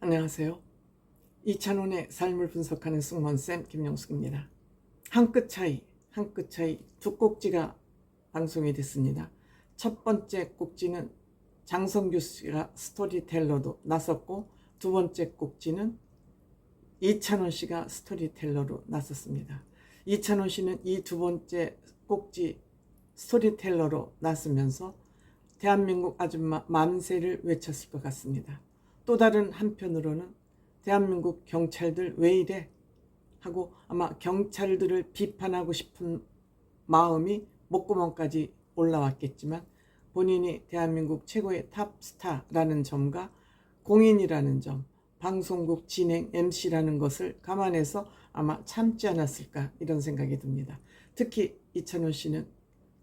안녕하세요. 이찬원의 삶을 분석하는 승무원쌤 김영숙입니다. 한 끗 차이 두 꼭지가 방송이 됐습니다. 첫 번째 꼭지는 장성규 씨가 스토리텔러로 나섰고, 두 번째 꼭지는 이찬원 씨가 스토리텔러로 나섰습니다. 이찬원 씨는 이 두 번째 꼭지 스토리텔러로 나서면서 대한민국 아줌마 만세를 외쳤을 것 같습니다. 또 다른 한편으로는 대한민국 경찰들 왜 이래? 하고 아마 경찰들을 비판하고 싶은 마음이 목구멍까지 올라왔겠지만, 본인이 대한민국 최고의 탑스타라는 점과 공인이라는 점, 방송국 진행 MC라는 것을 감안해서 아마 참지 않았을까, 이런 생각이 듭니다. 특히 이찬원 씨는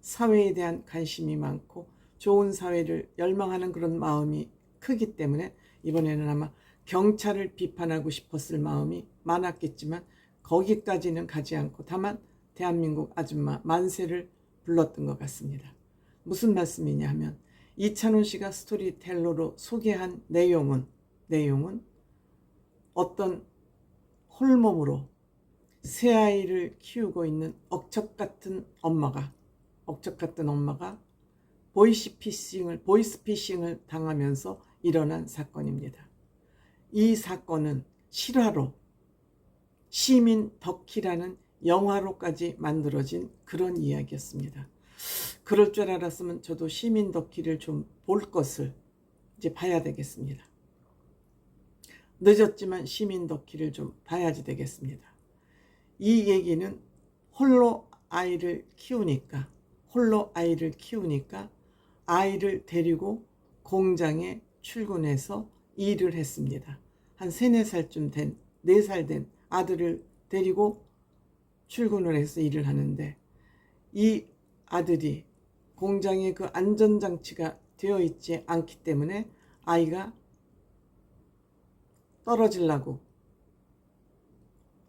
사회에 대한 관심이 많고 좋은 사회를 열망하는 그런 마음이 크기 때문에 이번에는 아마 경찰을 비판하고 싶었을 마음이 많았겠지만 거기까지는 가지 않고 다만 대한민국 아줌마 만세를 불렀던 것 같습니다. 무슨 말씀이냐 하면, 이찬원 씨가 스토리텔러로 소개한 내용은 어떤 홀몸으로 새 아이를 키우고 있는 억척 같은 엄마가 보이스피싱을 당하면서 일어난 사건입니다. 이 사건은 실화로, 시민 덕희라는 영화로까지 만들어진 그런 이야기였습니다. 그럴 줄 알았으면 저도 시민 덕희를 좀 볼 것을 이제 봐야 되겠습니다. 늦었지만 시민 덕희를 좀 봐야지 되겠습니다. 이 얘기는 홀로 아이를 키우니까 아이를 데리고 공장에 출근해서 일을 했습니다. 한 3, 4살쯤 된, 4살 된 아들을 데리고 출근을 해서 일을 하는데, 이 아들이 공장에 그 안전장치가 되어 있지 않기 때문에 아이가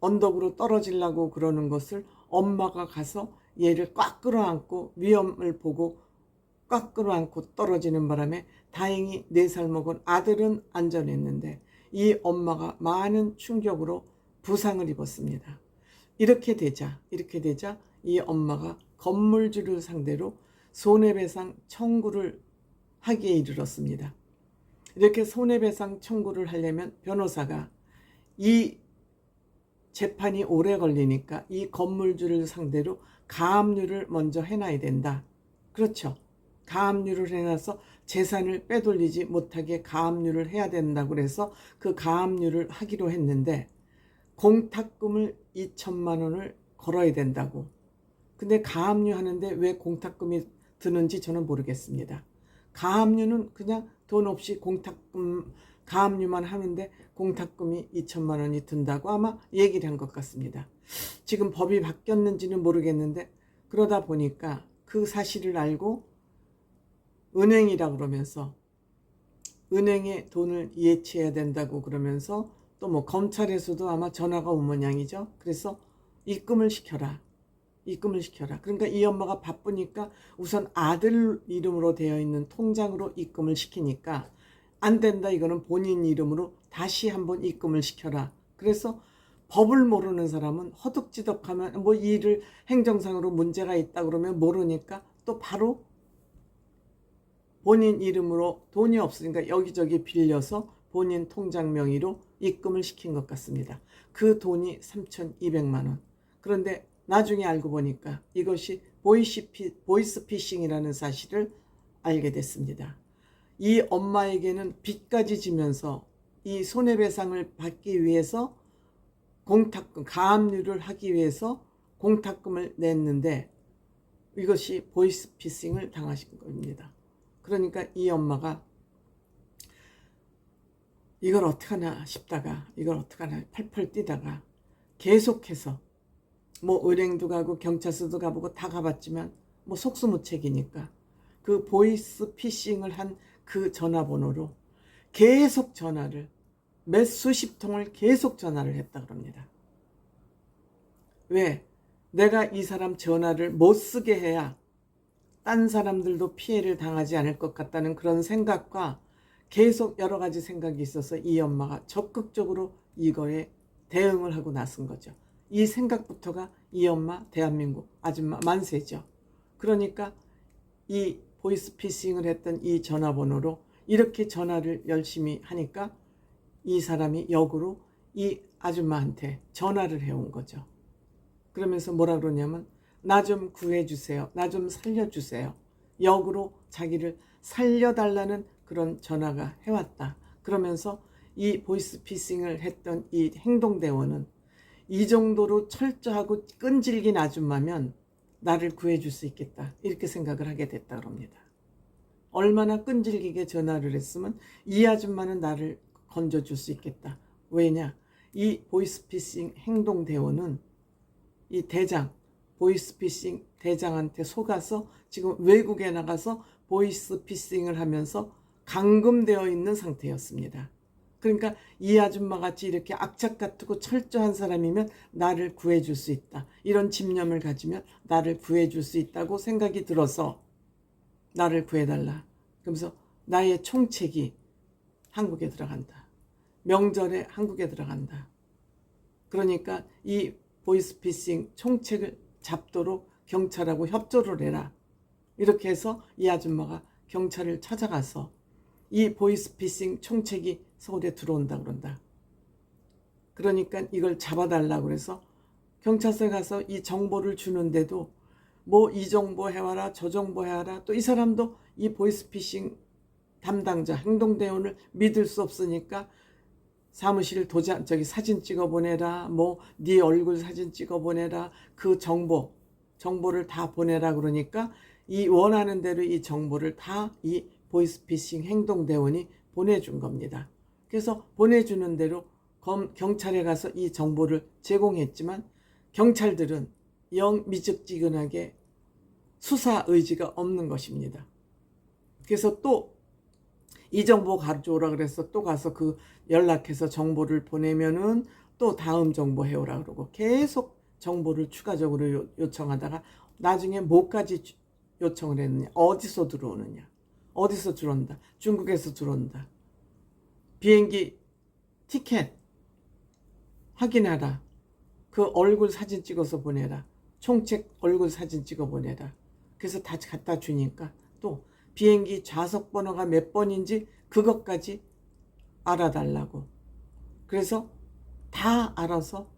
언덕으로 떨어지려고 그러는 것을 엄마가 가서 얘를 꽉 끌어안고, 위험을 보고 꽉 끌어안고 떨어지는 바람에 다행히 4살 먹은 아들은 안전했는데 이 엄마가 많은 충격으로 부상을 입었습니다. 이렇게 되자 이 엄마가 건물주를 상대로 손해배상 청구를 하기에 이르렀습니다. 이렇게 손해배상 청구를 하려면 변호사가 이 재판이 오래 걸리니까 이 건물주를 상대로 가압류를 먼저 해놔야 된다. 그렇죠. 가압류를 해놔서 재산을 빼돌리지 못하게 가압류를 해야 된다고 그래서 그 가압류를 하기로 했는데, 공탁금을 2천만 원을 걸어야 된다고. 근데 가압류 하는데 왜 공탁금이 드는지 저는 모르겠습니다. 가압류는 그냥 돈 없이 가압류만 하는데 공탁금이 2천만 원이 든다고 아마 얘기를 한 것 같습니다. 지금 법이 바뀌었는지는 모르겠는데, 그러다 보니까 그 사실을 알고 은행이라 그러면서 은행에 돈을 예치해야 된다고 그러면서 또 뭐 검찰에서도 아마 전화가 온 모양이죠. 그래서 입금을 시켜라. 그러니까 이 엄마가 바쁘니까 우선 아들 이름으로 되어 있는 통장으로 입금을 시키니까 안 된다. 이거는 본인 이름으로 다시 한번 입금을 시켜라. 그래서 법을 모르는 사람은 허덕지덕하면 뭐 일을 행정상으로 문제가 있다 그러면 모르니까 또 바로 본인 이름으로 돈이 없으니까 여기저기 빌려서 본인 통장 명의로 입금을 시킨 것 같습니다. 그 돈이 3,200만 원. 그런데 나중에 알고 보니까 이것이 보이스피싱이라는 사실을 알게 됐습니다. 이 엄마에게는 빚까지 지면서 이 손해배상을 받기 위해서 가압류를 하기 위해서 공탁금을 냈는데 이것이 보이스피싱을 당하신 겁니다. 그러니까 이 엄마가 이걸 어떡하나 싶다가 펄펄 뛰다가 계속해서 뭐 은행도 가고 경찰서도 가보고 다 가봤지만 뭐 속수무책이니까 그 보이스피싱을 한 그 전화번호로 계속 전화를 몇 수십 통을 계속 전화를 했다 그럽니다. 왜? 내가 이 사람 전화를 못 쓰게 해야 딴 사람들도 피해를 당하지 않을 것 같다는 그런 생각과 계속 여러 가지 생각이 있어서 이 엄마가 적극적으로 이거에 대응을 하고 나선 거죠. 이 생각부터가 이 엄마 대한민국 아줌마 만세죠. 그러니까 이 보이스피싱을 했던 이 전화번호로 이렇게 전화를 열심히 하니까 이 사람이 역으로 이 아줌마한테 전화를 해온 거죠. 그러면서 뭐라 그러냐면 나 좀 구해주세요. 나 좀 살려주세요. 역으로 자기를 살려달라는 그런 전화가 해왔다. 그러면서 이 보이스피싱을 했던 이 행동대원은 이 정도로 철저하고 끈질긴 아줌마면 나를 구해줄 수 있겠다. 이렇게 생각을 하게 됐다 그럽니다. 얼마나 끈질기게 전화를 했으면 이 아줌마는 나를 건져줄 수 있겠다. 왜냐? 이 보이스피싱 행동대원은 이 대장, 보이스피싱 대장한테 속아서 지금 외국에 나가서 보이스피싱을 하면서 감금되어 있는 상태였습니다. 그러니까 이 아줌마 같이 이렇게 악착 같고 철저한 사람이면 나를 구해줄 수 있다. 이런 집념을 가지면 나를 구해줄 수 있다고 생각이 들어서 나를 구해달라. 그러면서 나의 총책이 한국에 들어간다. 명절에 한국에 들어간다. 그러니까 이 보이스피싱 총책을 잡도록 경찰하고 협조를 해라. 이렇게 해서 이 아줌마가 경찰을 찾아가서 이 보이스피싱 총책이 서울에 들어온다 그런다. 그러니까 이걸 잡아달라고 그래서 경찰서에 가서 이 정보를 주는데도 뭐 이 정보 해와라 저 정보 해와라. 또 이 사람도 이 보이스피싱 담당자 행동대원을 믿을 수 없으니까 사무실 도장 사진 찍어 보내라. 뭐 네 얼굴 사진 찍어 보내라. 그 정보를 다 보내라 그러니까 이 원하는 대로 이 정보를 다 이 보이스피싱 행동대원이 보내준 겁니다. 그래서 보내주는 대로 경찰에 가서 이 정보를 제공했지만 경찰들은 영 미적지근하게 수사 의지가 없는 것입니다. 그래서 또 이 정보 가져오라 그래서 또 가서 그 연락해서 정보를 보내면은 또 다음 정보 해오라 그러고 계속 정보를 추가적으로 요청하다가 나중에 뭐까지 요청을 했느냐. 어디서 들어오느냐. 어디서 들어온다. 중국에서 들어온다. 비행기 티켓 확인하라. 그 얼굴 사진 찍어서 보내라. 총책 얼굴 사진 찍어 보내라. 그래서 다 갖다 주니까 또 비행기 좌석 번호가 몇 번인지 그것까지 알아달라고. 그래서 다 알아서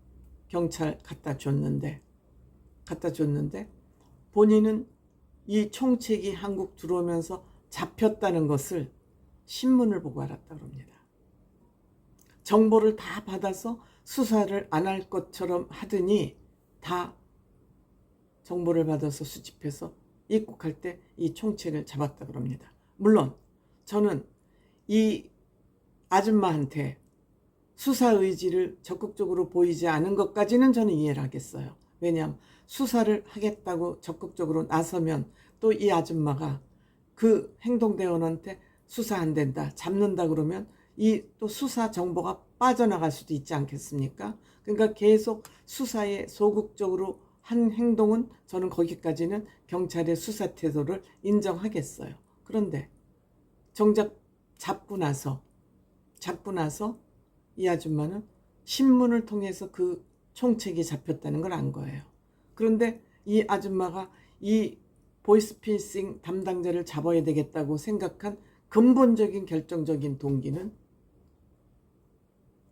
경찰 갖다 줬는데 본인은 이 총책이 한국 들어오면서 잡혔다는 것을 신문을 보고 알았다고 합니다. 정보를 다 받아서 수사를 안 할 것처럼 하더니 다 정보를 받아서 수집해서 입국할 때 이 총책을 잡았다고 합니다. 물론 저는 이 아줌마한테 수사 의지를 적극적으로 보이지 않은 것까지는 저는 이해를 하겠어요. 왜냐하면 수사를 하겠다고 적극적으로 나서면 또 이 아줌마가 그 행동대원한테 수사 안 된다, 잡는다 그러면 이 또 수사 정보가 빠져나갈 수도 있지 않겠습니까? 그러니까 계속 수사에 소극적으로 한 행동은 저는 거기까지는 경찰의 수사 태도를 인정하겠어요. 그런데 정작 잡고 나서 이 아줌마는 신문을 통해서 그 총책이 잡혔다는 걸 안 거예요. 그런데 이 아줌마가 이 보이스피싱 담당자를 잡아야 되겠다고 생각한 근본적인 결정적인 동기는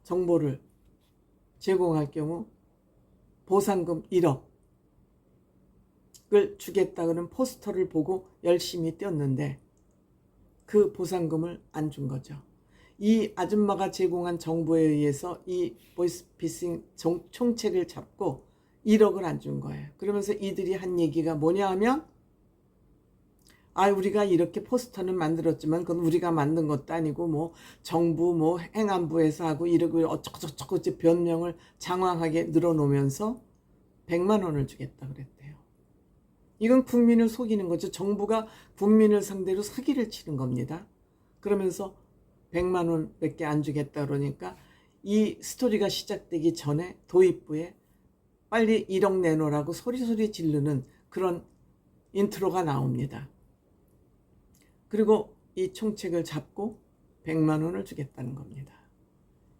정보를 제공할 경우 보상금 1억을 주겠다는 포스터를 보고 열심히 뛰었는데 그 보상금을 안 준 거죠. 이 아줌마가 제공한 정보에 의해서 이 보이스피싱 총책을 잡고 1억을 안 준 거예요. 그러면서 이들이 한 얘기가 뭐냐 하면 우리가 이렇게 포스터는 만들었지만 그건 우리가 만든 것도 아니고 뭐 정부 뭐 행안부에서 하고 이러고 어쩌고저쩌고 변명을 장황하게 늘어놓으면서 100만 원을 주겠다 그랬대요. 이건 국민을 속이는 거죠. 정부가 국민을 상대로 사기를 치는 겁니다. 그러면서 100만 원밖에 안 주겠다 그러니까 이 스토리가 시작되기 전에 도입부에 빨리 1억 내놓으라고 소리소리 지르는 그런 인트로가 나옵니다. 그리고 이 총책을 잡고 100만 원을 주겠다는 겁니다.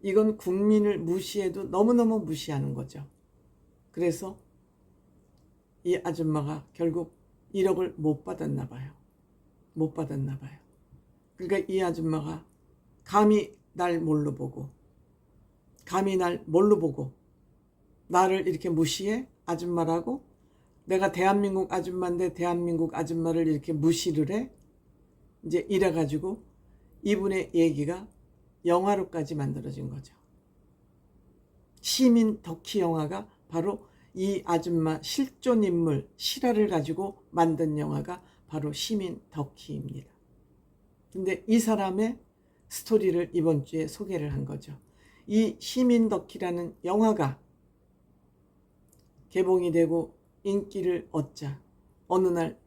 이건 국민을 무시해도 너무너무 무시하는 거죠. 그래서 이 아줌마가 결국 1억을 못 받았나 봐요. 못 받았나 봐요. 그러니까 이 아줌마가 감히 날 뭘로 보고, 감히 날 뭘로 보고 나를 이렇게 무시해? 아줌마라고? 내가 대한민국 아줌마인데 대한민국 아줌마를 이렇게 무시를 해? 이제 이래가지고 이분의 얘기가 영화로까지 만들어진 거죠. 시민 덕희 영화가 바로 이 아줌마 실존 인물 실화를 가지고 만든 영화가 바로 시민 덕희입니다. 근데 이 사람의 스토리를 이번 주에 소개를 한 거죠. 이 시민 덕희라는 영화가 개봉이 되고 인기를 얻자 어느 날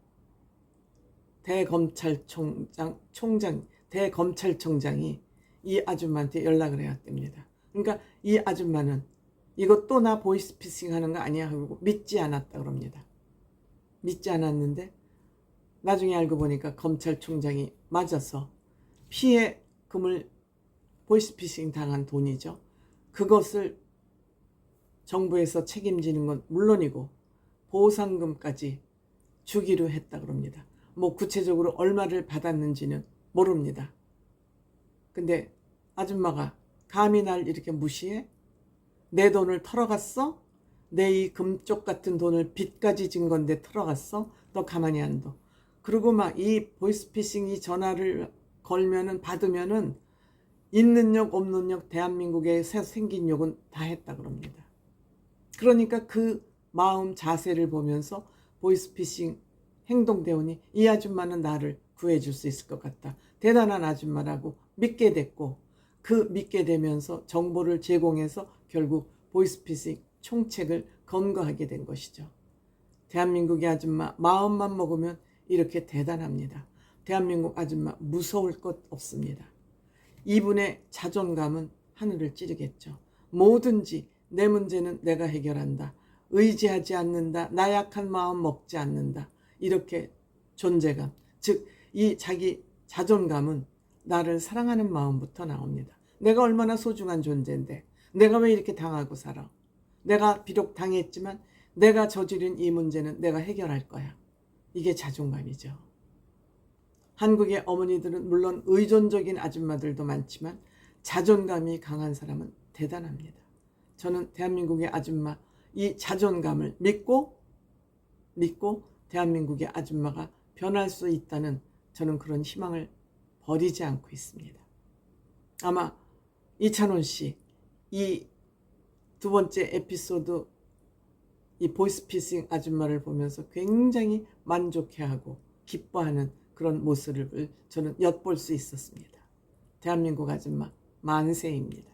대검찰청장이 이 아줌마한테 연락을 해왔답니다. 그러니까 이 아줌마는 이거 또 나 보이스피싱 하는 거 아니야 하고 믿지 않았다 그럽니다. 믿지 않았는데 나중에 알고 보니까 검찰총장이 맞아서 피해금을 보이스피싱 당한 돈이죠. 그것을 정부에서 책임지는 건 물론이고 보상금까지 주기로 했다 그럽니다. 뭐 구체적으로 얼마를 받았는지는 모릅니다. 근데 아줌마가 감히 날 이렇게 무시해? 내 돈을 털어갔어? 내 이 금쪽 같은 돈을 빚까지 진 건데 털어갔어? 너 가만히 안 둬. 그리고 막 이 보이스피싱 이 전화를 걸면은 받으면은 있는 욕 없는 욕 대한민국에 생긴 욕은 다 했다 그럽니다. 그러니까 그 마음 자세를 보면서 보이스피싱 행동대원이 이 아줌마는 나를 구해줄 수 있을 것 같다. 대단한 아줌마라고 믿게 됐고 그 믿게 되면서 정보를 제공해서 결국 보이스피싱 총책을 검거하게 된 것이죠. 대한민국의 아줌마 마음만 먹으면 이렇게 대단합니다. 대한민국 아줌마 무서울 것 없습니다. 이분의 자존감은 하늘을 찌르겠죠. 뭐든지 내 문제는 내가 해결한다. 의지하지 않는다. 나약한 마음 먹지 않는다. 이렇게 존재감, 즉 이 자기 자존감은 나를 사랑하는 마음부터 나옵니다. 내가 얼마나 소중한 존재인데 내가 왜 이렇게 당하고 살아? 내가 비록 당했지만 내가 저지른 이 문제는 내가 해결할 거야. 이게 자존감이죠. 한국의 어머니들은 물론 의존적인 아줌마들도 많지만 자존감이 강한 사람은 대단합니다. 저는 대한민국의 아줌마 이 자존감을 믿고 대한민국의 아줌마가 변할 수 있다는 저는 그런 희망을 버리지 않고 있습니다. 아마 이찬원 씨 이 두 번째 에피소드 이 보이스피싱 아줌마를 보면서 굉장히 만족해하고 기뻐하는 그런 모습을 저는 엿볼 수 있었습니다. 대한민국 아줌마 만세입니다.